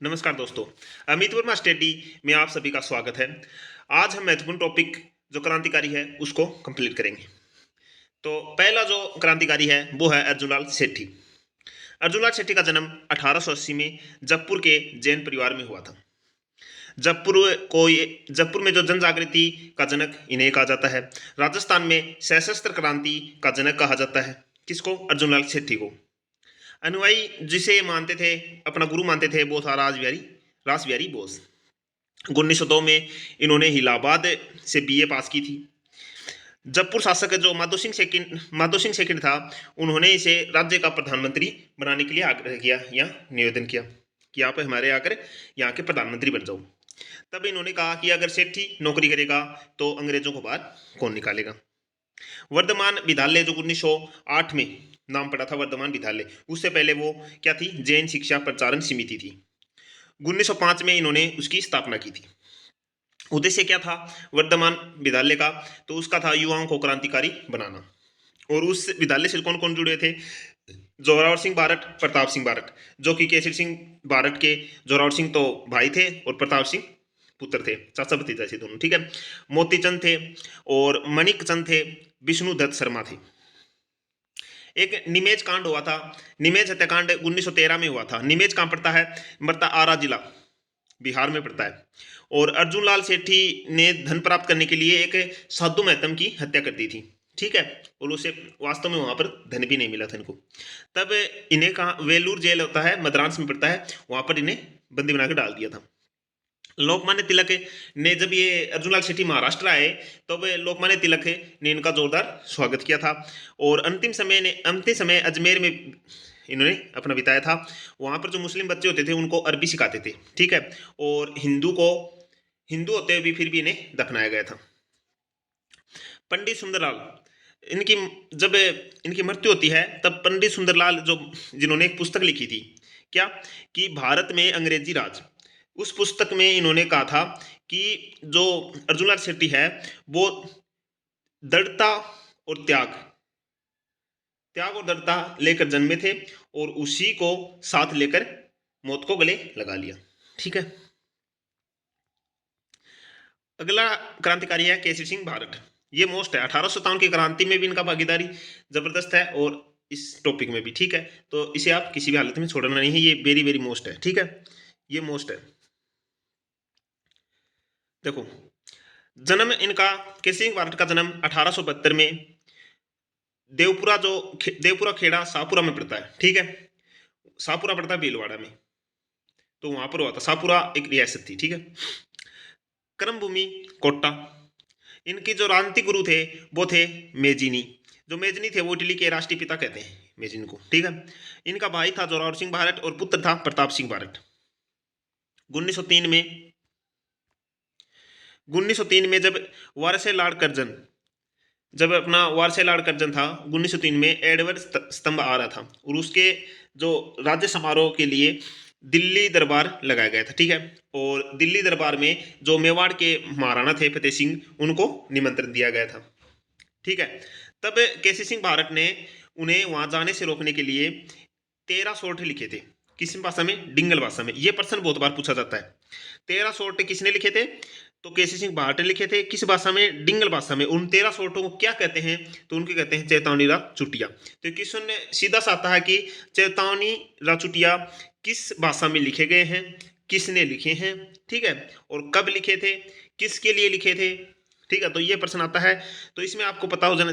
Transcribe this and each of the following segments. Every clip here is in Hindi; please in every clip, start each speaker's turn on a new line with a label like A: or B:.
A: नमस्कार दोस्तों। अमित वर्मा स्टडी में आप सभी का स्वागत है। आज हम महत्वपूर्ण टॉपिक जो क्रांतिकारी है उसको कंप्लीट करेंगे। तो पहला जो क्रांतिकारी है वो है अर्जुनलाल सेठी। अर्जुनलाल सेठी का जन्म 1880 में जयपुर के जैन परिवार में हुआ था। जयपुर जयपुर में जो जन जागृति का जनक इन्हें कहा जाता है। राजस्थान में सशस्त्र क्रांति का जनक कहा जाता है। किसको? अर्जुनलाल सेठी को। अनुयायी जिसे मानते थे, अपना गुरु मानते थे, वो था रास बिहारी बोस। 1902 में इन्होंने इलाहाबाद से बीए पास की थी। जयपुर शासक जो माधो सिंह सेकंड था, उन्होंने इसे राज्य का प्रधानमंत्री बनाने के लिए आग्रह किया या निवेदन किया कि आप हमारे आकर यहाँ के प्रधानमंत्री बन जाओ। तब इन्होंने कहा कि अगर सेठी नौकरी करेगा तो अंग्रेजों को बाहर कौन निकालेगा। वर्धमान विद्यालय जो 1908 में नाम पड़ा था वर्धमान विद्यालय, उससे पहले वो क्या थी? जैन शिक्षा प्रचारण समिति थी। 1905 में इन्होंने उसकी स्थापना की थी। उद्देश्य क्या था वर्धमान विद्यालय का? तो उसका था युवाओं को क्रांतिकारी बनाना। और उस विद्यालय से कौन कौन जुड़े थे? जोरावर सिंह बारट, प्रताप सिंह बारट, जो कि केसरी सिंह बारट के जोरावर सिंह तो भाई थे और प्रताप सिंह पुत्र थे, चाचा भतीजा थे दोनों। ठीक है। मोतीचंद थे और मणिक चंद थे, विष्णु दत्त शर्मा थे। एक निमेज कांड हुआ था। निमेज हत्याकांड 1913 में हुआ था। निमेज कहाँ पड़ता है? मरता आरा जिला बिहार में पड़ता है। और अर्जुन लाल सेठी ने धन प्राप्त करने के लिए एक साधु महतम की हत्या कर दी थी। ठीक है। और उसे वास्तव में वहां पर धन भी नहीं मिला था इनको। तब इन्हें कहा, वेलूर जेल होता है, मद्रास में पड़ता है, वहां पर इन्हें बंदी बनाकर डाल दिया था। लोकमान्य तिलक ने जब ये अर्जुनलाल सेठी महाराष्ट्र आए तब लोकमान्य तिलक ने इनका जोरदार स्वागत किया था। और अंतिम समय अजमेर में इन्होंने अपना बिताया था। वहाँ पर जो मुस्लिम बच्चे होते थे उनको अरबी सिखाते थे। ठीक है। और हिंदू होते हुए भी फिर भी इन्हें दफनाया गया था। पंडित सुंदरलाल, इनकी जब इनकी मृत्यु होती है तब पंडित सुंदरलाल जो जिन्होंने एक पुस्तक लिखी थी, क्या कि भारत में अंग्रेजी राज, उस पुस्तक में इन्होंने कहा था कि जो अर्जुनलाल शेट्टी है वो दृढ़ता और त्याग और दृढ़ता लेकर जन्मे थे और उसी को साथ लेकर मौत को गले लगा लिया। ठीक है। अगला क्रांतिकारी है केसरी सिंह भारत। ये मोस्ट है। 1857 की क्रांति में भी इनका भागीदारी जबरदस्त है और इस टॉपिक में भी। ठीक है। तो इसे आप किसी भी हालत में छोड़ना नहीं है, ये वेरी वेरी मोस्ट है। ठीक है। ये मोस्ट है। देखो, जन्म इनका केसरी सिंह भारत का जन्म 1872 में देवपुरा खेड़ा शाहपुरा में पड़ता है। ठीक है। शाहपुरा पड़ता है भीलवाड़ा में, तो वहां पर हुआ था। शाहपुरा एक रियासत थी। ठीक है। कर्मभूमि कोटा। इनके जो राजनीतिक गुरु थे वो थे मेजिनी। जो मेजिनी थे वो इटली के राष्ट्रीय पिता कहते हैं मेजिनी को। ठीक है। इनका भाई था जोरावर सिंह भारत और पुत्र था प्रताप सिंह भारत। 1903 में 1903 में जब वारसे लॉर्ड कर्जन जब अपना वारसे लॉर्ड कर्जन था, 1903 में एडवर्ड स्तंभ आ रहा था और उसके जो राज्य समारोह के लिए दिल्ली दरबार लगाया गया था। ठीक है। और दिल्ली दरबार में जो मेवाड़ के महाराणा थे फतेह सिंह, उनको निमंत्रण दिया गया था। ठीक है। तब केसी सिंह भारत ने उन्हें वहां जाने से रोकने के लिए 13 सोर्ट लिखे थे। किस भाषा में? डिंगल भाषा में। यह प्रश्न बहुत बार पूछा जाता है। 13 सोर्ट किसने लिखे थे? तो केसी सिंह भारत ने लिखे थे। किस भाषा में? डिंगल भाषा में। उन 13 सोर्टों को क्या कहते हैं? तो उनके कहते हैं चेतावनी रा चुटिया। तो क्वेश्चन सीधा सा आता है कि चेतावनी रा चुटिया किस भाषा में लिखे गए हैं, किसने लिखे हैं, ठीक है, और कब लिखे थे, किसके लिए लिखे थे। ठीक है। तो ये प्रश्न आता है। तो इसमें आपको पता हो जाना,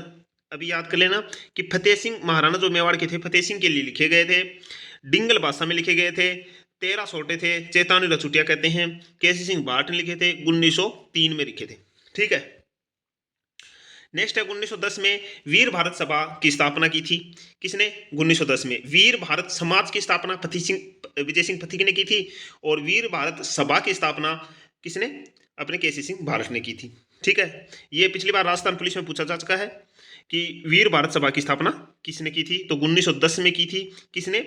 A: अभी याद कर लेना कि फतेह सिंह महाराणा जो मेवाड़ के थे, फतेह सिंह के लिए लिखे गए थे, डिंगल भाषा में लिखे गए थे, 13 सोटे थे, चेतावनी रचुटिया कहते हैं। केसी सिंह भाट ने लिखे थे, 1903 में लिखे थे। ठीक है। नेक्स्ट है 1910 में वीर भारत सभा की स्थापना की थी। किसने? 1910 में वीर भारत समाज की स्थापना विजय सिंह पथिक ने की थी और वीर भारत सभा की स्थापना किसने? अपने केसी सिंह भारत ने की थी। ठीक है। ये पिछली बार राजस्थान पुलिस में पूछा जा चुका है कि वीर भारत सभा की स्थापना किसने की थी? तो 1910 में की थी। किसने?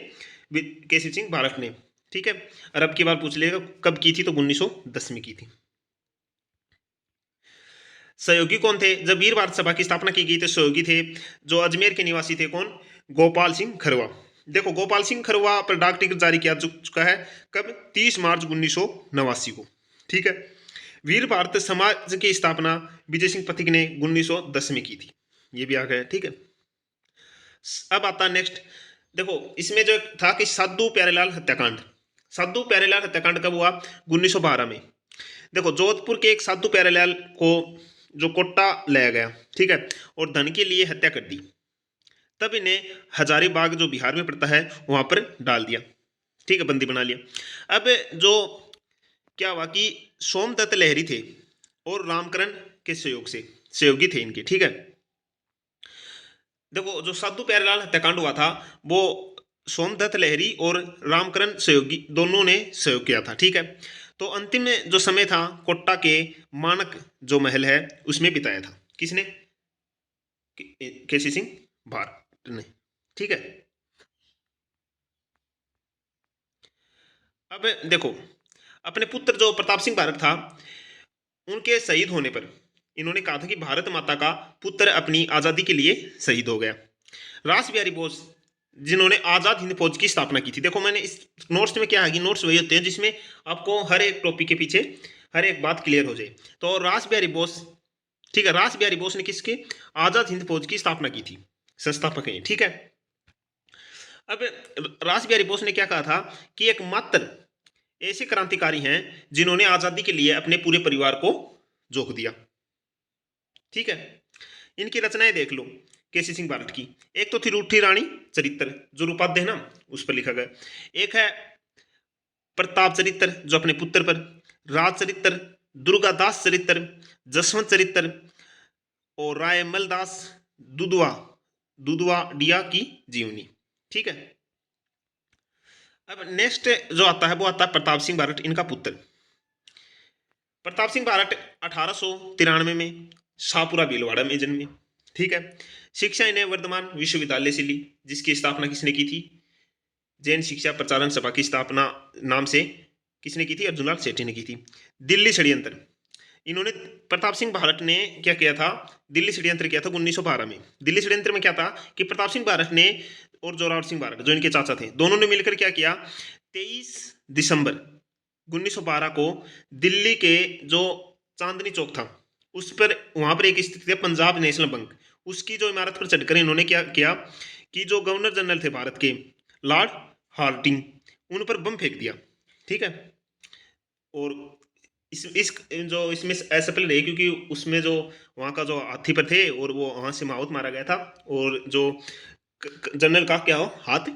A: केसी सिंह भारत ने। ठीक है। और अब की बार पूछ लेगा कब की थी, तो 1910 में की थी। सहयोगी कौन थे? जब वीर भारत सभा की स्थापना की गई तो सहयोगी थे जो अजमेर के निवासी थे। कौन? गोपाल सिंह खरवा। देखो गोपाल सिंह खरवा पर डाक टिकट जारी किया चुका है कब, 30 मार्च 1989 को। ठीक है। वीर भारत समाज की स्थापना विजय सिंह पथिक ने 1910 में की थी, ये भी आ गया। ठीक है। अब आता है नेक्स्ट। देखो इसमें जो था कि साधु प्यारेलाल हत्याकांड, साधु प्यारेलाल हत्याकांड कब हुआ, 1912 में। देखो जोधपुर के एक साधु प्यारेलाल को जो कोटा लाया गया, ठीक है, और धन के लिए हत्या कर दी। तब इन्हें हजारीबाग जो बिहार में पड़ता है वहां पर डाल दिया। ठीक है, बंदी बना लिया। अब जो क्या हुआ कि सोमदत्त लहरी थे और रामकरण के सहयोगी थे इनके। ठीक है। देखो जो साधु प्यारेलाल हत्याकांड हुआ था वो सोमदत्त लहरी और रामकरण सहयोगी दोनों ने सहयोग किया था। ठीक है। तो अंतिम जो समय था कोट्टा के मानक जो महल है उसमें बिताया था। किसने, केसी सिंह भारत ने। ठीक है। अब देखो अपने पुत्र जो प्रताप सिंह भारत था उनके शहीद होने पर इन्होंने कहा था कि भारत माता का पुत्र अपनी आजादी के लिए शहीद हो गया। रास बिहारी बोस जिन्होंने आजाद हिंद फौज की स्थापना की थी। देखो मैंने इस नोट्स में क्या है कि नोट्स वही होते हैं जिसमें आपको हर एक टॉपिक के पीछे हर एक बात क्लियर हो जाए। तो रास बिहारी बोस, ठीक है, रास बिहारी बोस ने किसके, आजाद हिंद फौज की स्थापना की थी, संस्थापक हैं। ठीक है। अब रास बिहारी बोस ने क्या कहा था कि एकमात्र ऐसे क्रांतिकारी हैं जिन्होंने आजादी के लिए अपने पूरे परिवार को झोंक दिया। ठीक है। इनकी रचनाएं देख लो केसी सिंह भारत की। एक तो थी रूठी रानी चरित्र जो रूपाध्याय ना उस पर लिखा गया, एक है प्रताप चरित्र जो अपने पुत्र पर, राज चरित्र, दुर्गादास चरित्र, जसवंत चरित्र और राय मलदास दुदवा दुदवा डिया की जीवनी। ठीक है। अब नेक्स्ट जो आता है वो आता है प्रताप सिंह भारत, इनका पुत्र। प्रताप सिंह भारत 1893 में शाहपुरा भीलवाड़ा में जन्मे। ठीक है। शिक्षा इन्हें वर्धमान विश्वविद्यालय से ली जिसकी स्थापना किसने की थी, जैन शिक्षा प्रचारण सभा की स्थापना नाम से किसने की थी, अर्जुनलाल सेठी ने की थी। दिल्ली षड्यंत्र, इन्होंने प्रताप सिंह भारत ने क्या किया था, दिल्ली षड्यंत्र किया था 1912 में। दिल्ली षड्यंत्र में क्या था कि प्रताप सिंह भारत ने और जोरावर सिंह भारत जो इनके चाचा थे दोनों ने मिलकर क्या किया, 23 दिसंबर 1912 को दिल्ली के जो चांदनी चौक था उस पर, वहां पर एक स्थित है पंजाब नेशनल बैंक, उसकी जो इमारत पर चढ़कर इन्होंने क्या किया कि जो गवर्नर जनरल थे भारत के लॉर्ड हार्डिंग उन पर बम फेंक दिया। ठीक है। और इस जो इसमें असफल रहे क्योंकि उसमें जो वहाँ का जो हाथी पर थे और वो वहाँ से माउथ मारा गया था और जो जनरल का क्या हो हाथ,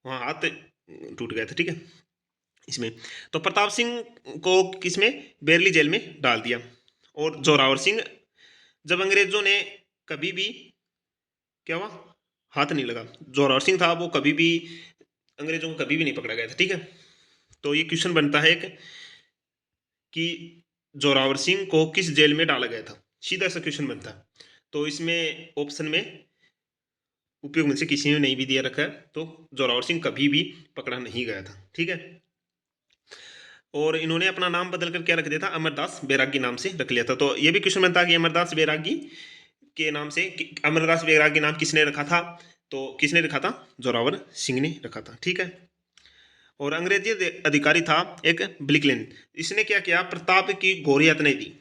A: वहाँ हाथ टूट गया था। ठीक है। इसमें तो प्रताप सिंह को किसमें, बेरली जेल में डाल दिया। और जोरावर सिंह जब अंग्रेजों ने कभी भी क्या हुआ, हाथ नहीं लगा, जोरावर सिंह था वो कभी भी अंग्रेजों को कभी भी नहीं पकड़ा गया था। ठीक है। तो ये क्वेश्चन बनता है कि जोरावर सिंह को किस जेल में डाला गया था, सीधा सा क्वेश्चन बनता है। तो इसमें ऑप्शन में उपयोग में से किसी ने नहीं भी दिया रखा है, तो जोरावर सिंह कभी भी पकड़ा नहीं गया था। ठीक है। और इन्होंने अपना नाम बदल कर क्या रख दिया था, अमरदास बैरागी नाम से रख लिया था। तो ये भी क्वेश्चन बनता है कि अमरदास बैरागी के नाम से, अमरदास बैरागी नाम किसने रखा था, तो किसने रखा था, जोरावर सिंह ने रखा था। ठीक है। और अंग्रेजी अधिकारी था एक ब्लिकलेन, इसने क्या किया, प्रताप की घोर यातनाएं दी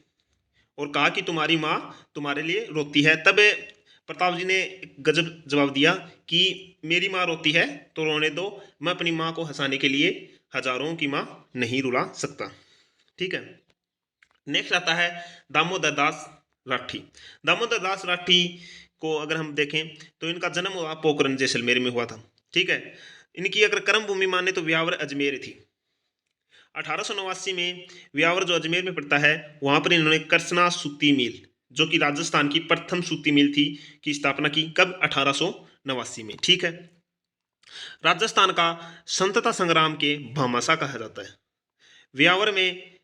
A: और कहा कि तुम्हारी माँ तुम्हारे लिए रोती है। तब प्रताप जी ने गजब जवाब दिया कि मेरी माँ रोती है तो रोने दो, मैं अपनी माँ को हंसाने के लिए हजारों की माँ नहीं रुला सकता। ठीक है। नेक्स्ट आता है दामोदर दास राठी। दामोदर दास राठी को अगर हम देखें तो इनका जन्म हुआ पोखरण जैसलमेर में हुआ था। ठीक है। इनकी अगर कर्म भूमि माने तो व्यावर अजमेर थी। 1889 में व्यावर जो अजमेर में पड़ता है वहां पर इन्होंने करसना सूती मिल जो कि राजस्थान की प्रथम सूती मिल थी की स्थापना की। कब, 1889 में। ठीक है। राजस्थान का संतता संग्राम के भामाशाह कहा जाता है। व्यावर में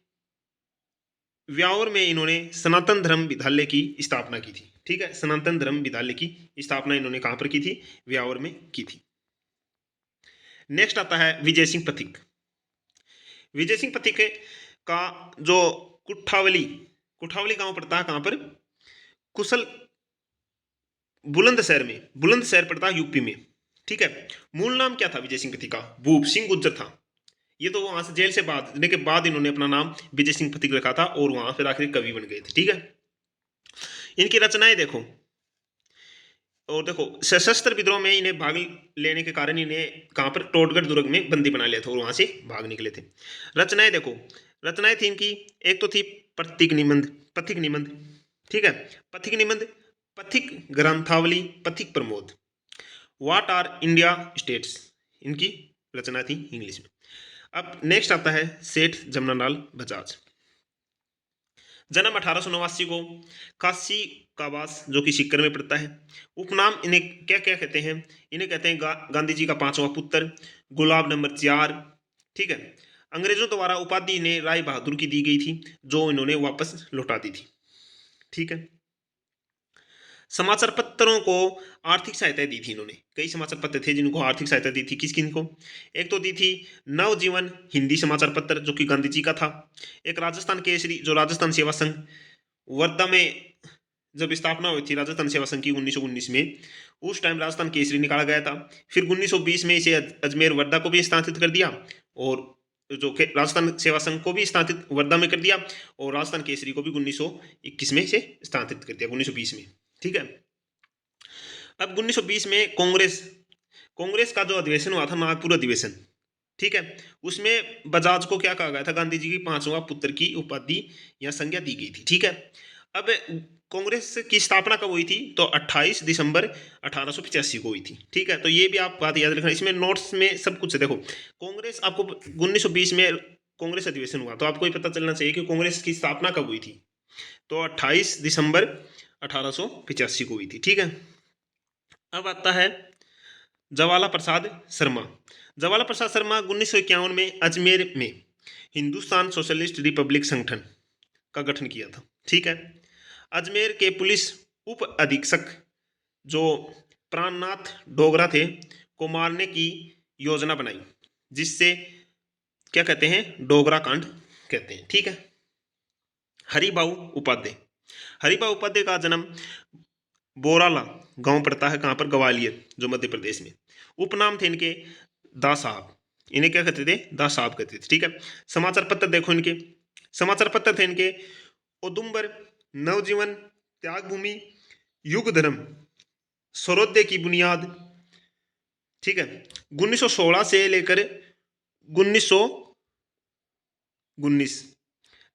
A: व्यावर में इन्होंने सनातन धर्म विद्यालय की स्थापना की थी। ठीक है। सनातन धर्म विद्यालय की स्थापना इन्होंने कहां पर की थी, व्यावर में की थी। नेक्स्ट आता है विजय सिंह पथिक। विजय सिंह पथिक का जो कुठावली कुठावली गांव पड़ता है कहां पर, कुशल बुलंदशहर में, बुलंदशहर पड़ता है यूपी में। ठीक है। मूल नाम क्या था विजय सिंह पथिक का? भूप सिंह गुर्जर था। ये तो वहां से जेल से भागने के बाद इन्होंने अपना नाम विजय सिंह पथिक रखा था और वहां फिर आखिर कवि बन गए थे। ठीक है। इनकी रचनाएं देखो, और देखो सशस्त्र विद्रोह में इन्हें भाग लेने के कारण इन्हें कहां पर टोटगढ़ दुर्ग में बंदी बना लिया था और वहां से भाग निकले थे। रचनाएं देखो, रचनाएं थी इनकी, एक तो थी पथिक निबंध, पथिक निबंध, ठीक है, पथिक निबंध, पथिक ग्रंथावली, पथिक Pramod, what R India states, इनकी रचना थी इंग्लिश में। अब नेक्स्ट आता है सेठ जमनालाल बजाज। जन्म 1889 को, काशी कावास जो कि सीकर में पड़ता है। उपनाम इन्हें क्या क्या कहते हैं? इन्हें कहते हैं गांधी जी का पांचवा पुत्र, गुलाब नंबर 4। ठीक है। अंग्रेजों द्वारा उपाधि इन्हें राय बहादुर की दी गई थी, जो इन्होंने वापस लौटा दी थी। ठीक है। समाचार पत्रों को आर्थिक सहायता दी थी इन्होंने। कई समाचार पत्र थे जिनको आर्थिक सहायता दी थी। किस किन को? एक तो दी थी नवजीवन हिंदी समाचार पत्र जो कि गांधी जी का था। एक राजस्थान केसरी जो राजस्थान सेवा संघ वर्धा में जब स्थापना हुई थी राजस्थान सेवा संघ की 1919 में, उस टाइम राजस्थान केसरी निकाला गया था। फिर 1920 में इसे अजमेर वर्धा को भी स्थानांतरित कर दिया और जो राजस्थान सेवा संघ को भी स्थानांतरित वर्धा में कर दिया और राजस्थान केसरी को भी 1921 में इसे स्थानांतरित कर दिया 1920 में। ठीक है। अब 1920 में कांग्रेस कांग्रेस का जो अधिवेशन हुआ था नागपुर अधिवेशन, ठीक है, उसमें बजाज को क्या कहा गया था? गांधी जी की पांचवा पुत्र की उपाधि या संज्ञा दी गई थी। ठीक है। अब कांग्रेस की स्थापना कब हुई थी? तो 28 दिसंबर 1885 को हुई थी। ठीक है। तो ये भी आप बात याद रखना, इसमें नोट्स में सब कुछ है। देखो कांग्रेस आपको 1920 में कांग्रेस अधिवेशन हुआ तो आपको ये पता चलना चाहिए कि कांग्रेस की स्थापना कब हुई थी। तो 28 दिसंबर 1885 को हुई थी। ठीक है। अब आता है जवाहरलाल प्रसाद शर्मा। जवाहरलाल प्रसाद शर्मा 1951 में अजमेर में हिंदुस्तान सोशलिस्ट रिपब्लिक संगठन का गठन किया था। ठीक है। अजमेर के पुलिस उप अधीक्षक जो प्राणनाथ डोगरा थे को मारने की योजना बनाई, जिससे क्या कहते हैं? डोगरा कांड कहते हैं। ठीक है। हरिभाऊ उपाध्याय। हरिभाऊ उपाध्याय का जन्म बोराला गांव पड़ता है कहां पर? ग्वालियर जो मध्य प्रदेश में। उपनाम थे इनके दा साहब। इन्हें क्या कहते थे? दा साहब कहते थे। ठीक है। समाचार पत्र देखो इनके, समाचार पत्र थे इनके औदुंबर, नवजीवन, त्यागभूमि, युग धर्म, स्वरोदय की बुनियाद। ठीक है। 1916 से लेकर 1919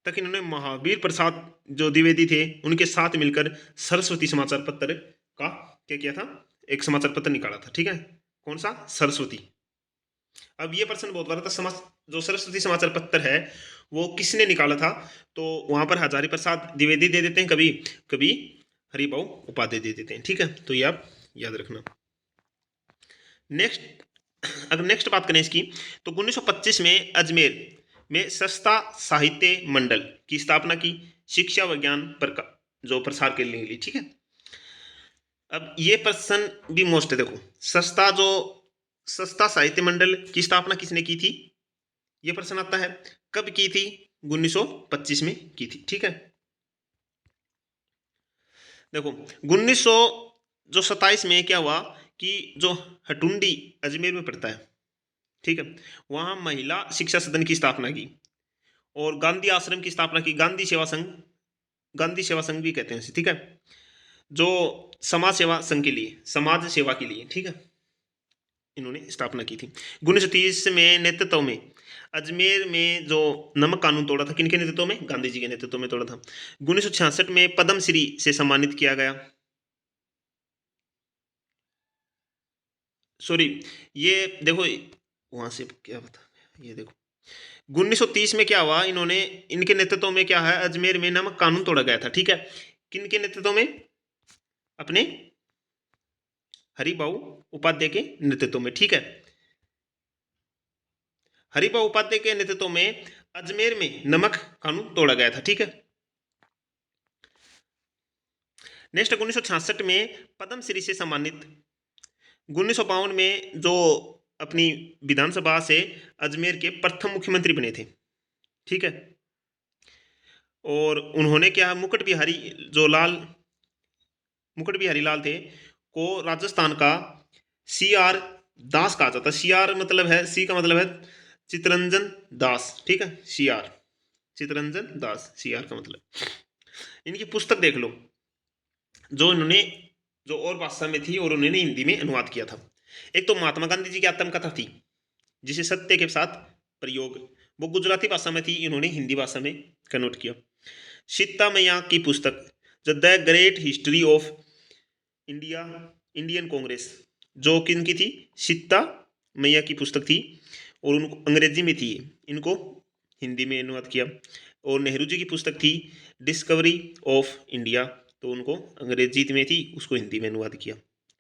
A: तक इन्होंने महावीर प्रसाद जो द्विवेदी थे उनके साथ मिलकर सरस्वती समाचार पत्र का क्या किया था? एक समाचार पत्र निकाला था। ठीक है। कौन सा? सरस्वती। अब ये प्रश्न बहुत बार था, जो सरस्वती समाचार पत्र है वो किसने निकाला था? तो वहां पर हजारी प्रसाद द्विवेदी दे देते हैं, कभी कभी हरिभाऊ उपाध्याय दे देते हैं। ठीक है। तो ये आप याद रखना। नेक्स्ट, अगर नेक्स्ट बात करें इसकी, तो 1925 में अजमेर में सस्ता साहित्य मंडल की स्थापना की, शिक्षा विज्ञान पर जो प्रसार के लिए। ठीक है। अब ये प्रश्न भी मोस्ट है। देखो सस्ता साहित्य मंडल की स्थापना किसने की थी? ये प्रश्न आता है। कब की थी? 1925 में की थी। ठीक है। देखो 1927 में क्या हुआ कि जो हटुंडी अजमेर में पड़ता है, ठीक है, वहां महिला शिक्षा सदन की स्थापना की और गांधी आश्रम की स्थापना की। गांधी सेवा संघ भी कहते हैं। ठीक है। जो समाज सेवा संघ के लिए, समाज सेवा के लिए। ठीक है। इन्होंने स्थापना की थी। 1930 में नेतृत्व में अजमेर में जो नमक कानून तोड़ा था, किनके नेतृत्व में? गांधी जी के नेतृत्व में तोड़ा था। 1966 में पद्मश्री से सम्मानित किया गया। सॉरी, ये देखो वहां से क्या बता, ये देखो 1930 में क्या हुआ, इन्होंने, इनके नेतृत्व में क्या है, अजमेर में नमक कानून तोड़ा गया था। ठीक है। किनके नेतृत्व में? अपने हरिभाऊ उपाध्याय के नेतृत्व में। ठीक है। हरिभाऊ उपाध्याय के नेतृत्व में अजमेर में नमक कानून तोड़ा गया था। ठीक है। नेक्स्ट 1966 में पद्मश्री से सम्मानित। 1952 में जो अपनी विधानसभा से अजमेर के प्रथम मुख्यमंत्री बने थे। ठीक है। और उन्होंने क्या, मुकुट बिहारी लाल थे को राजस्थान का CR दास कहा जाता है। सीआर मतलब है, सी का मतलब है चितरंजन दास, ठीक है, सीआर चितरंजन दास, सीआर का मतलब। इनकी पुस्तक देख लो, जो इन्होंने जो और भाषा में थी और उन्होंने हिंदी में अनुवाद किया था। एक तो महात्मा गांधी जी की आत्मकथा थी, जिसे सत्य के साथ प्रयोग, वो गुजराती भाषा में थी, इन्होंने हिंदी भाषा में कन्वर्ट किया। सीता मैया की पुस्तक the great history of India, Indian Congress, जो किन की थी, सीता मैया की पुस्तक थी और उनको अंग्रेजी में थी, इनको हिंदी में अनुवाद किया। और नेहरू जी की पुस्तक थी डिस्कवरी ऑफ इंडिया, तो उनको अंग्रेजी में थी, उसको हिंदी में अनुवाद किया।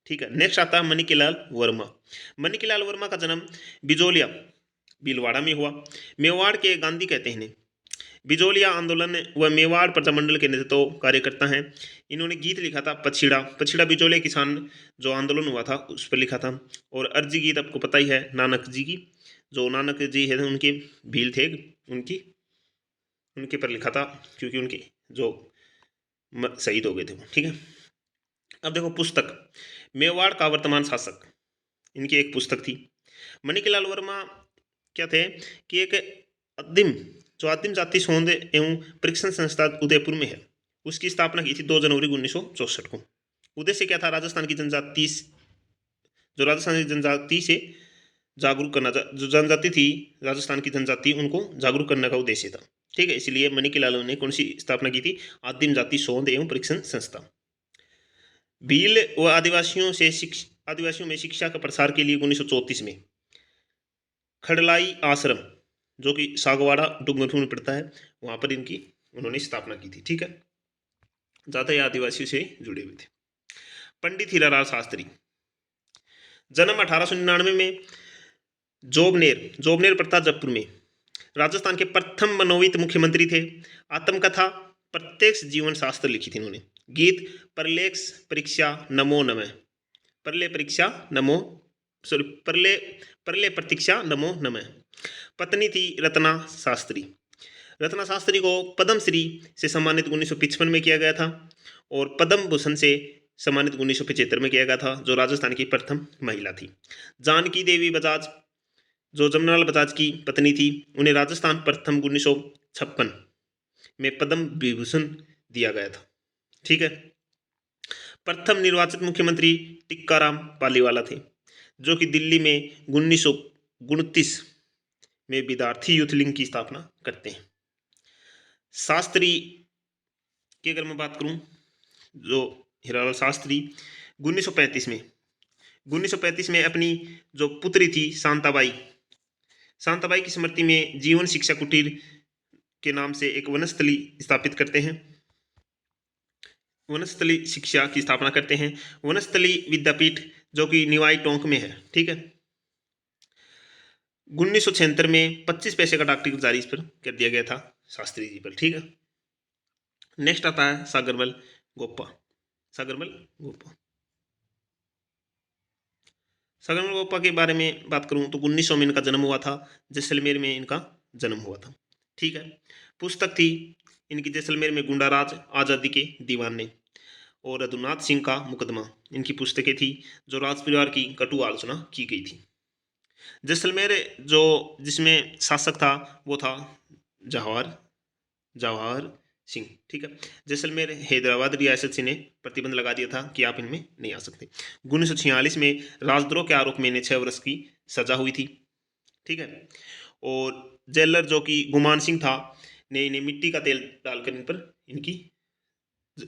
A: ठीक है, नेक्स्ट आता है मणिलाल वर्मा। मणिलाल वर्मा का जन्म बिजोलिया भीलवाड़ा में हुआ। मेवाड़ के गांधी कहते हैं इन्हें। बिजोलिया आंदोलन व मेवाड़ प्रजामंडल के नेतृत्व कार्यकर्ता हैं। इन्होंने गीत लिखा था पछिड़ा, पछिड़ा बिजोलिया किसान जो आंदोलन हुआ था उस पर लिखा था। और अर्जी गीत आपको पता ही है नानक जी की, जो नानक जी है उनके भील थे, उनकी उनके पर लिखा था, क्योंकि उनके जो शहीद हो गए थे वो। ठीक है, अब देखो पुस्तक मेवाड़ का वर्तमान शासक, इनकी एक पुस्तक थी। मणिलाल वर्मा क्या थे कि एक आदिम जो आदिम जाति शोध एवं परीक्षण संस्था उदयपुर में है, उसकी स्थापना की थी 2 जनवरी 1964 को। उद्देश्य क्या था, राजस्थान की जनजाति, जो राजस्थान की जनजाति से जागरूक करना, जो जनजाति थी राजस्थान की जनजाति, उनको जागरूक करने का उद्देश्य था। ठीक है, इसलिए मणिलाल ने कौन सी स्थापना की थी, आदिम जाति शोध एवं परीक्षण संस्था। भील व आदिवासियों में शिक्षा का प्रसार के लिए 1934 में खड़लाई आश्रम, जो कि सागवाड़ा डूंगरपुर में पड़ता है, वहां पर इनकी उन्होंने स्थापना की थी। ठीक है, ज्यादा ही आदिवासियों से जुड़े हुए थे। पंडित हीरालाल शास्त्री, जन्म 1899 में, जोबनेर, जोबनेर पड़ता जयपुर में, राजस्थान के प्रथम मनोवित मुख्यमंत्री थे। आत्मकथा प्रत्यक्ष जीवन शास्त्र लिखी थी इन्होंने। गीत प्रलेख परीक्षा नमो नमः, प्रलय परीक्षा नमो, सॉरी प्रलय प्रलय प्रतीक्षा नमो नमः। पत्नी थी रत्ना शास्त्री। रत्ना शास्त्री को पद्मश्री से सम्मानित 1955 में किया गया था और पद्म भूषण से सम्मानित 1975 में किया गया था, जो राजस्थान की प्रथम महिला थी। जानकी देवी बजाज, जो जमनालाल बजाज की पत्नी थी, उन्हें राजस्थान प्रथम 1956 में पद्म विभूषण दिया गया था। ठीक है, प्रथम निर्वाचित मुख्यमंत्री टिक्काराम पालीवाला थे, जो कि दिल्ली में 1929 में विद्यार्थी यूथ लिंग की स्थापना करते हैं। शास्त्री की अगर मैं बात करूं, जो हीरालाल शास्त्री 1935 में अपनी जो पुत्री थी शांताबाई, शांताबाई की स्मृति में जीवन शिक्षा कुटीर के नाम से एक वनस्थली स्थापित करते हैं, वनस्थली शिक्षा की स्थापना करते हैं। वनस्थली विद्यापीठ जो कि निवाई टोंक में है। ठीक है, 1976 में 25 पैसे का डाक टिकट जारी इस पर कर दिया गया था शास्त्री जी पर। ठीक है, नेक्स्ट आता है सागरमल गोप्पा। सागरमल गोप्पा, सागरमल गोप्पा के बारे में बात करूं तो 1900 में इनका जन्म हुआ था, जैसलमेर में इनका जन्म हुआ था। ठीक है, पुस्तक थी इनकी जैसलमेर में गुंडाराज आज़ादी के दीवाने और रघुनाथ सिंह का मुकदमा, इनकी पुस्तकें थी, जो राज परिवार की कटु आलोचना की गई थी। जैसलमेर जो जिसमें शासक था वो था जवाहर जवाहर सिंह। ठीक है, जैसलमेर हैदराबाद रियासत से ने प्रतिबंध लगा दिया था कि आप इनमें नहीं आ सकते। 1946 में राजद्रोह के आरोप में इन्हें 6 वर्ष की सजा हुई थी। ठीक है, और जेलर जो कि गुमान सिंह था ने इन्हें मिट्टी का तेल डालकर इन पर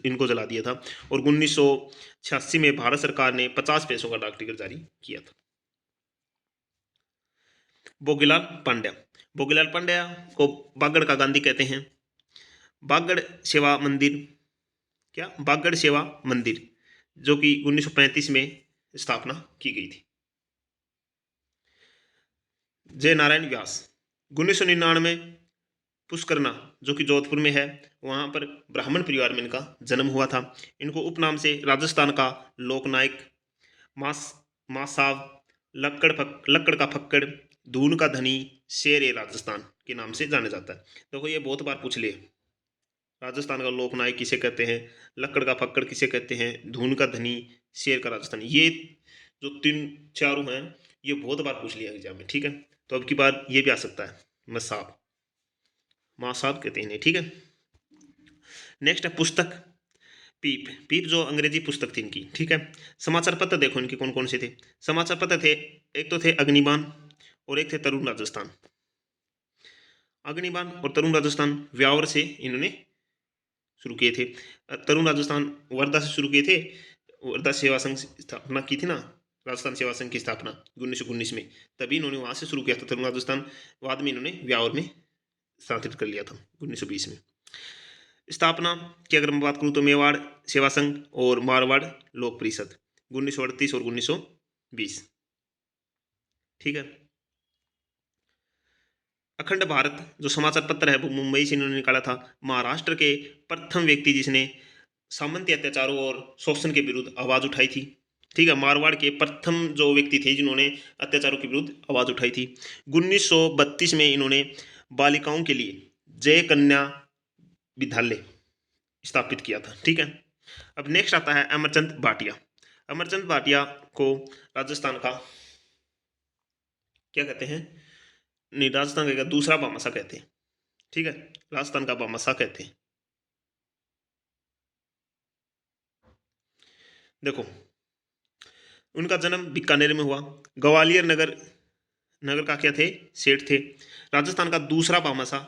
A: इनको जला दिया था। और 1986 में भारत सरकार ने 50 पैसों का डाक टिकट जारी किया था। भोगीलाल पांड्या, भोगीलाल पांड्या को बागड़ का गांधी कहते हैं। बागड़ सेवा मंदिर, क्या बागड़ सेवा मंदिर, जो कि 1935 में स्थापना की गई थी। जय नारायण व्यास, 1999 पुष्करना जो कि जोधपुर में है, वहां पर ब्राह्मण परिवार में इनका जन्म हुआ था। इनको उपनाम से राजस्थान का लोकनायक, मास मासाव, लक्कड़ का फक्कड़, धून का धनी, शेर ए राजस्थान के नाम से जाना जाता है। देखो ये बहुत बार पूछ लिए, राजस्थान का लोकनायक किसे कहते हैं, लक्कड़ का फक्कड़ किसे कहते हैं, धून का धनी, शेर का राजस्थान, ये जो 3 चारों हैं ये बहुत बार पूछ लिया एग्जाम में, ठीक है। तो अब की बार ये भी आ सकता है, मसाब, मासाब कहते हैं इन्हें, ठीक है। नेक्स्ट है पुस्तक, पीप, पीप जो अंग्रेजी पुस्तक थी इनकी, ठीक है। समाचार पत्र देखो इनके कौन कौन से थे। समाचार पत्र थे, एक तो थे अग्निबाण और एक थे तरुण राजस्थान। अग्निबाण और तरुण राजस्थान व्यावर से इन्होंने शुरू किए थे। तरुण राजस्थान वर्धा से शुरू किए थे, वर्धा सेवा संघ स्थापना की थी ना, राजस्थान सेवा संघ की स्थापना 1919 में, तभी इन्होंने वहां से शुरू किया था तरुण राजस्थान। बाद में इन्होंने व्यावर में स्थापित कर लिया था 1920 में। स्थापना की अगर मैं बात करूं तो मेवाड़ सेवा संघ और मारवाड़ लोक परिषद 1938 और 1920, ठीक है। अखंड भारत जो समाचार पत्र है वो मुंबई से इन्होंने निकाला था। महाराष्ट्र के प्रथम व्यक्ति जिसने सामंती अत्याचारों और शोषण के विरुद्ध आवाज उठाई थी, ठीक है। मारवाड़ के प्रथम जो व्यक्ति थे जिन्होंने अत्याचारों के विरुद्ध आवाज उठाई थी। 1932 में इन्होंने बालिकाओं के लिए जय कन्या विद्यालय स्थापित किया था, ठीक है। अब नेक्स्ट आता है अमरचंद भाटिया। अमरचंद भाटिया को राजस्थान का क्या कहते हैं, नहीं राजस्थान का दूसरा बामासा कहते हैं, ठीक है। राजस्थान का बामासा कहते हैं। देखो उनका जन्म बीकानेर में हुआ। ग्वालियर नगर, नगर का क्या थे, सेठ थे। राजस्थान का दूसरा बामासा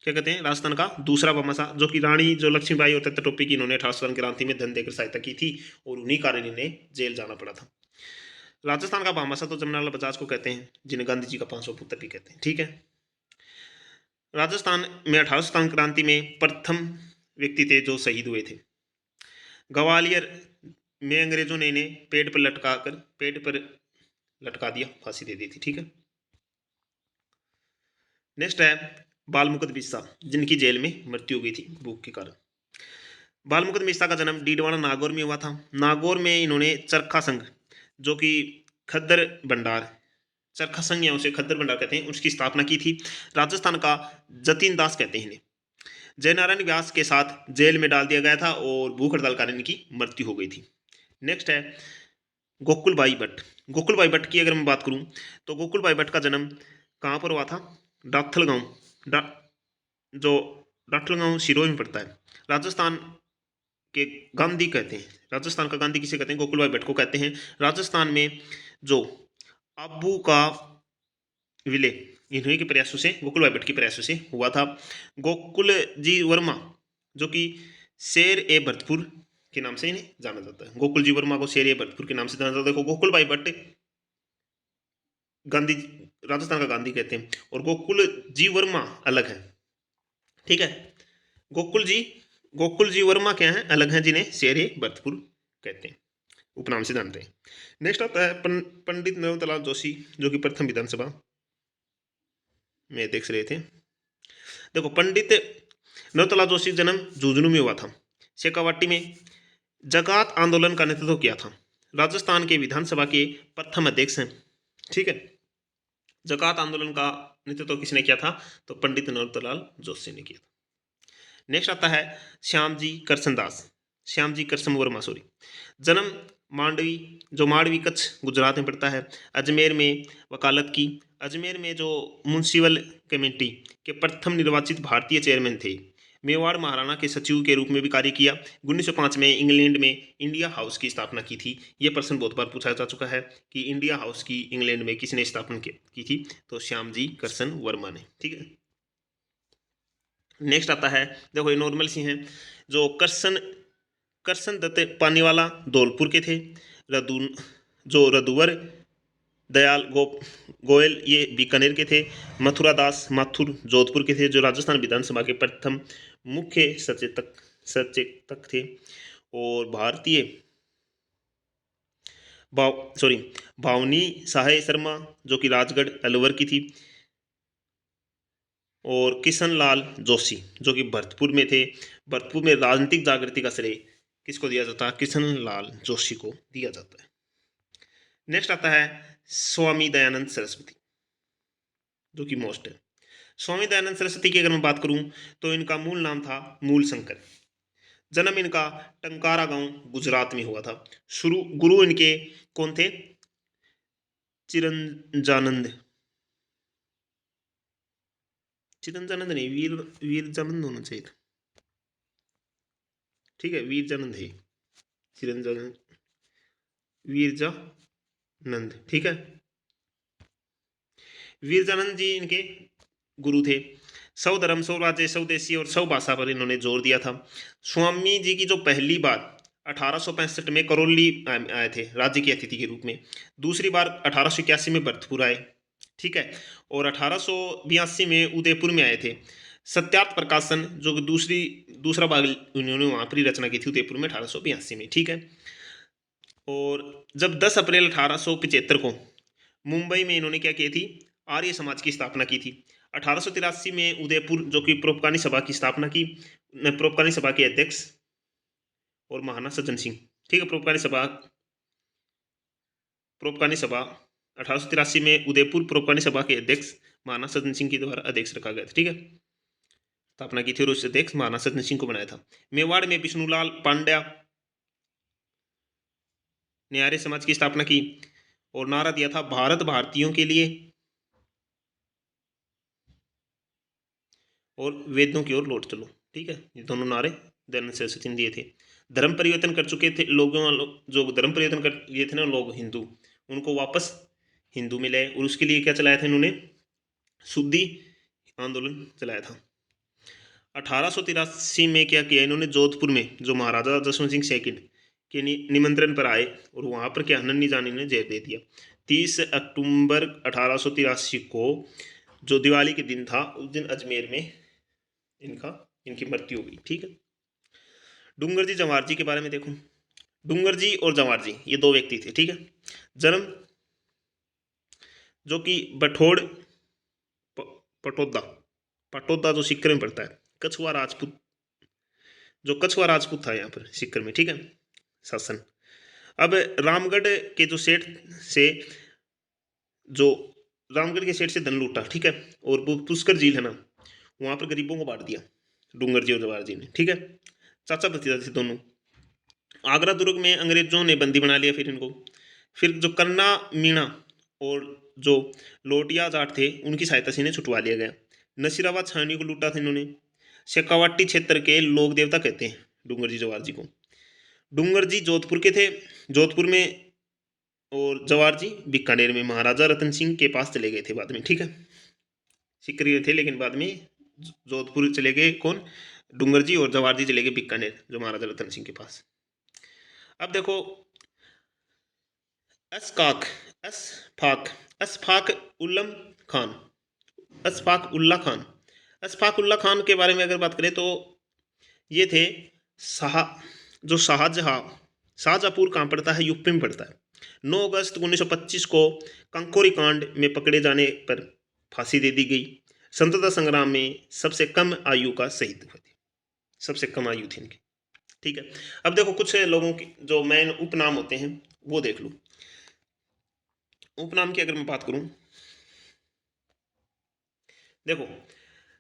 A: क्या कहते हैं, राजस्थान का दूसरा बामासा, जो कि रानी जो लक्ष्मीबाई और टोपी की इन्होंने 1857 क्रांति में धन देकर सहायता की थी और उन्हीं कारण इन्हें जेल जाना पड़ा था। राजस्थान का बामासा तो जमनालाल बजाज को कहते हैं, जिन्हें गांधी जी का 500 पुत्र भी कहते हैं, ठीक है। राजस्थान में 1857 क्रांति में प्रथम व्यक्ति थे जो शहीद हुए थे। ग्वालियर में अंग्रेजों ने इन्हें पेड़ पर लटका दिया, फांसी दे दी थी, ठीक है। नेक्स्ट है बाल मुकुंद बिस्सा, जिनकी जेल में मृत्यु हो गई थी भूख के कारण। बाल मुकुंद बिस्सा का जन्म डीडवाना नागौर में हुआ था। नागौर में इन्होंने चरखा संघ, जो कि खद्दर भंडार, चरखा संघ या उसे खद्दर भंडार कहते हैं, उसकी स्थापना की थी। राजस्थान का जतीन दास कहते हैं इन्हें। जयनारायण व्यास के साथ जेल में डाल दिया गया था और भूख हड़ताल कारण इनकी मृत्यु हो गई थी। नेक्स्ट है गोकुलबाई भट्ट। गोकुलबाई भट्ट की अगर मैं बात करूं तो गोकुलबाई भट्ट का जन्म कहाँ पर हुआ था, डाथल गांव, जो डाथल गांव सिरोही में पड़ता है। राजस्थान के गांधी कहते हैं, राजस्थान का गांधी किसे कहते हैं, गोकुलबाई भट्ट को कहते हैं। राजस्थान में जो अबू का विलय इन्हीं के प्रयासों से, गोकुलबाई भट्ट के प्रयासों से हुआ था। गोकुल जी वर्मा, जो कि शेर ए भरतपुर के नाम से इन्हें जाना जाता है, गोकुल जी वर्मा को शेर ए भरतपुर के नाम से जाना जाता है। देखो गोकुलबाई भट्ट गांधी, राजस्थान का गांधी कहते हैं, और गोकुल जी वर्मा अलग है, ठीक है। गोकुल जी वर्मा क्या है, अलग है, जिन्हें शेर ए भरतपुर कहते हैं, उपनाम से जानते हैं। नेक्स्ट आता है पंडित नरोत्तमलाल जोशी, जो कि प्रथम विधानसभा में अध्यक्ष रहे थे। देखो पंडित नरोत्तमलाल जोशी जन्म झुंझुनू में हुआ था। शेखावाटी में जगात आंदोलन का नेतृत्व किया था। राजस्थान के विधानसभा के प्रथम अध्यक्ष हैं, ठीक है। जकात आंदोलन का नेतृत्व किसने किया था, तो पंडित नरोत्तमलाल जोशी ने किया था। नेक्स्ट आता है श्यामजी करसनदास, श्यामजी करसन वर्मा सॉरी। जन्म मांडवी, जो मांडवी कच्छ गुजरात में पड़ता है। अजमेर में वकालत की। अजमेर में जो म्यूनसिपल कमेटी के प्रथम निर्वाचित भारतीय चेयरमैन थे। मेवाड़ महाराणा के सचिव के रूप में भी कार्य किया। 1905 में इंग्लैंड में इंडिया हाउस की स्थापना की थी। ये प्रश्न बहुत बार पूछा जा चुका है कि इंडिया हाउस की इंग्लैंड में किसने स्थापना की थी, तो श्यामजी करसन वर्मा ने, ठीक है। नेक्स्ट आता है, देखो ये नॉर्मल सी हैं, जो करसन दत्त पानीवाला धौलपुर के थे। रदुवर दयाल गोयल ये बीकानेर के थे। मथुरा दास माथुर जोधपुर के थे, जो राजस्थान विधानसभा के प्रथम मुख्य सचेतक थे। और भावनी सहाय शर्मा, जो कि राजगढ़ अलवर की थी। और किशन लाल जोशी, जो कि भरतपुर में थे। भरतपुर में राजनीतिक जागृति का श्रेय किसको दिया जाता है, किशन लाल जोशी को दिया जाता है। नेक्स्ट आता है स्वामी दयानंद सरस्वती, जो कि मोस्ट है। स्वामी दयानंद सरस्वती की अगर मैं बात करूं तो इनका मूल नाम था मूल शंकर। जन्म इनका टंकारा गांव गुजरात में हुआ था। शुरू गुरु इनके कौन थे? चिरंजानंद, चिरंजानंद नहीं, वीरजानंद होना चाहिए था। ठीक है, वीरजानंद है, चिरंजानंद, वीरजानंद, ठीक है। वीरजानंद जी इनके गुरु थे। सौ धर्म, सौ राज्य, सौ देशी और सौ भाषा पर इन्होंने जोर दिया था। स्वामी जी की जो पहली बार 1865 में करौली आए थे राज्य के अतिथि के रूप में, दूसरी बार 1881 में भरतपुर आए, ठीक है, और 1882 में उदयपुर में आए थे। सत्यार्थ प्रकाशन जो कि दूसरा भाग उन्होंने वहां पर ही रचना की थी उदयपुर में 1882 में, ठीक है। और जब 10 अप्रैल 1875 को मुंबई में इन्होंने क्या की थी? आर्य समाज की स्थापना की थी। 1883 में उदयपुर जो कि परोपकारी सभा की स्थापना की, परोपकारी सभा के अध्यक्ष और महाराणा सज्जन सिंह, ठीक है। परोपकारी सभा 1883 में उदयपुर परोपकारी सभा के अध्यक्ष महाराणा सज्जन सिंह के द्वारा अध्यक्ष रखा गया था, ठीक है। स्थापना की थी और उस अध्यक्ष महाराणा सज्जन सिंह को बनाया था। मेवाड़ में विष्णुलाल पांड्या ने आर्य समाज की स्थापना की और नारा दिया था भारत भारतीयों के लिए और वेदों की ओर लौट चलो, ठीक है। ये दोनों नारे दयानंद सरस्वती ने दिए थे। धर्म परिवर्तन कर चुके थे लोगों, जो धर्म परिवर्तन कर लिए थे ना लोग हिंदू, उनको वापस हिंदू में लाए और उसके लिए क्या चलाया था इन्होंने? शुद्धि आंदोलन चलाया था। 1883 में क्या किया इन्होंने? जोधपुर में जो महाराजा जसवंत सिंह सेकंड के निमंत्रण पर आए और वहां पर क्या नन्ही जानी ने जय दे दिया। 30 अक्टूबर 1883 को जो दिवाली के दिन था, उस दिन अजमेर में इनकी मृत्यु हो गई, ठीक है। डूंगर जी जवाहर जी के बारे में देखो। डूंगर जी और जवाहर जी ये दो व्यक्ति थे, ठीक है। जन्म जो कि बठोड़ पटोदा जो सिक्कर में पड़ता है, कछुआ राजपूत, जो कछुआ राजपूत था यहाँ पर सिक्कर में, ठीक है, शासन। अब रामगढ़ के जो सेठ से जो रामगढ़ के सेठ से धन लूटा, ठीक है, और वो पुष्कर झील है ना, वहां पर गरीबों को बांट दिया डूंगर जी और जवाहर जी ने, ठीक है। चाचा भतीजा थे दोनों। आगरा दुर्ग में अंग्रेजों ने बंदी बना लिया फिर जो कन्ना मीणा और जो लोटिया जाट थे उनकी सहायता से इन्हें छुटवा लिया गया। नसीराबाद छावनी को लूटा था इन्होंने। शेखावाटी क्षेत्र के लोक देवता कहते हैं डूंगर जी जवाहर जी को। डूंगर जी जोधपुर के थे, जोधपुर में, और जवाहर जी बीकानेर में महाराजा रतन सिंह के पास चले गए थे बाद में, ठीक है। सिकरी थे लेकिन बाद में जोधपुर चले गए कौन? डूंगर जी, और जवाहर जी चले गए बीकानेर जो महाराजा रतन सिंह के पास। अब देखो असफाक उल्लम खान, अशफाक उल्ला खान के बारे में अगर बात करें तो ये थे जो शाहजहांपुर कहाँ पड़ता है? यूपी में पड़ता है। 9 अगस्त 1925 को कंकोरी कांड में पकड़े जाने पर फांसी दे दी गई। स्वतंत्रता संग्राम में सबसे कम आयु का शहीद हुए थे, सबसे कम आयु थी इनकी, ठीक है। अब देखो कुछ लोगों के जो मेन उपनाम होते हैं वो देख लो। उपनाम की अगर मैं बात करूं, देखो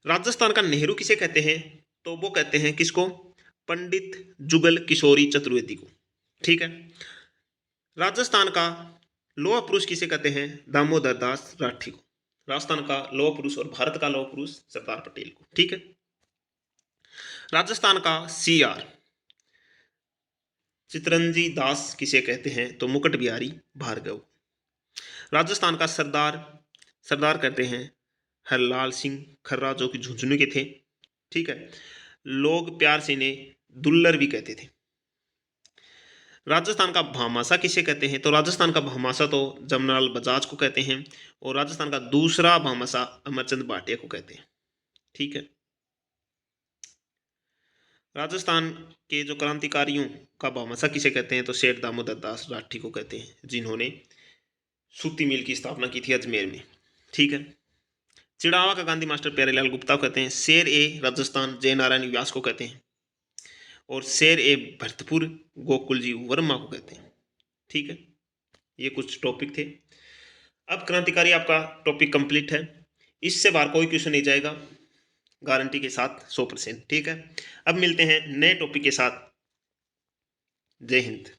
A: राजस्थान का नेहरू किसे कहते हैं? तो वो कहते हैं किसको? पंडित जुगल किशोरी चतुर्वेदी को, ठीक है। राजस्थान का लौह पुरुष किसे कहते हैं? दामोदर दास राठी को। राजस्थान का लौह पुरुष और भारत का लौह पुरुष सरदार पटेल को, ठीक है। राजस्थान का सीआर चितरंजी दास किसे कहते हैं? तो मुकुट बिहारी भार्गव। राजस्थान का सरदार कहते हैं हरलाल सिंह खर्रा जो कि झुंझुनू के थे, ठीक है। लोग प्यार से इन्हें दुल्लर भी कहते थे। राजस्थान का भामाशाह किसे कहते हैं? तो राजस्थान का भामाशाह तो जमनालाल बजाज को कहते हैं, और राजस्थान का दूसरा भामाशाह अमरचंद भाटिया को कहते हैं, ठीक है। राजस्थान के जो क्रांतिकारियों का भामाशाह किसे कहते हैं? तो सेठ दामोदर दास राठी को कहते हैं, जिन्होंने सूती मिल की स्थापना की थी अजमेर में, ठीक है। चिड़ावा का गांधी मास्टर प्यारेलाल गुप्ता को कहते हैं। शेर ए राजस्थान जय नारायण व्यास को कहते हैं, और शेर ए भरतपुर गोकुल जी वर्मा को कहते हैं, ठीक है। ये कुछ टॉपिक थे। अब क्रांतिकारी आपका टॉपिक कंप्लीट है, इससे बाहर कोई क्वेश्चन नहीं जाएगा। गारंटी के साथ 100%। ठीक है, अब मिलते हैं नए टॉपिक के साथ। जय हिंद।